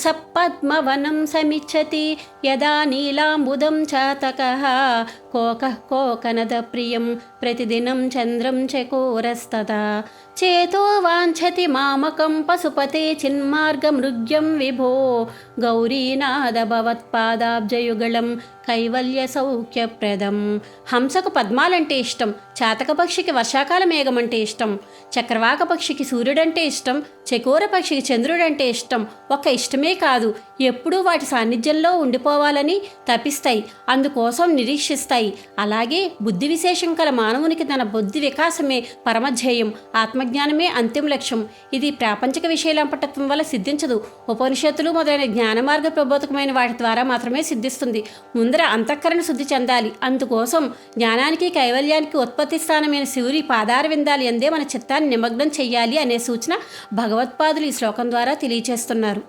సపద్మవనం సమిచ్చతి యదా నీలాంబుదం చాతకః కోకః కోకనద ప్రియం ప్రతిదినం చంద్రం చకోరస్తదా చేతో వాంఛతి మామకం పశుపతే చిన్మార్గమృగ్యం విభో గౌరీనాథ భవత్పాదాబ్జయుగళం కైవల్య సౌఖ్యప్రదం. హంసకు పద్మాలంటే ఇష్టం, చాతక పక్షికి వర్షాకాల మేఘం అంటే ఇష్టం, చక్రవాక పక్షికి సూర్యుడంటే ఇష్టం, చకోర పక్షికి చంద్రుడంటే ఇష్టం. ఒక్క ఇష్టమే కాదు, ఎప్పుడూ వాటి సాన్నిధ్యంలో ఉండిపోవాలని తపిస్తాయి, అందుకోసం నిరీక్షిస్తాయి. అలాగే బుద్ధి విశేషం కల మానవునికి తన బుద్ధి వికాసమే పరమధ్యేయం, ఆత్మజ్ఞానమే అంతిమ లక్ష్యం. ఇది ప్రాపంచిక విషయాలంపటత్వం వల్ల సిద్ధించదు. ఉపనిషత్తులు మొదలైన జ్ఞాన మార్గ ప్రబోధకమైన వాటి ద్వారా మాత్రమే సిద్ధిస్తుంది. ముందర అంతఃకరణ శుద్ధి చెందాలి. అందుకోసం జ్ఞానానికి కైవల్యానికి ఉత్పత్తి స్థానమైన శివుని పాదార విందాలు ఎందే మన చిత్తాన్ని నిమగ్నం చెయ్యాలి అనే సూచన భగవత్పాదులు ఈ శ్లోకం ద్వారా తెలియచేస్తున్నారు.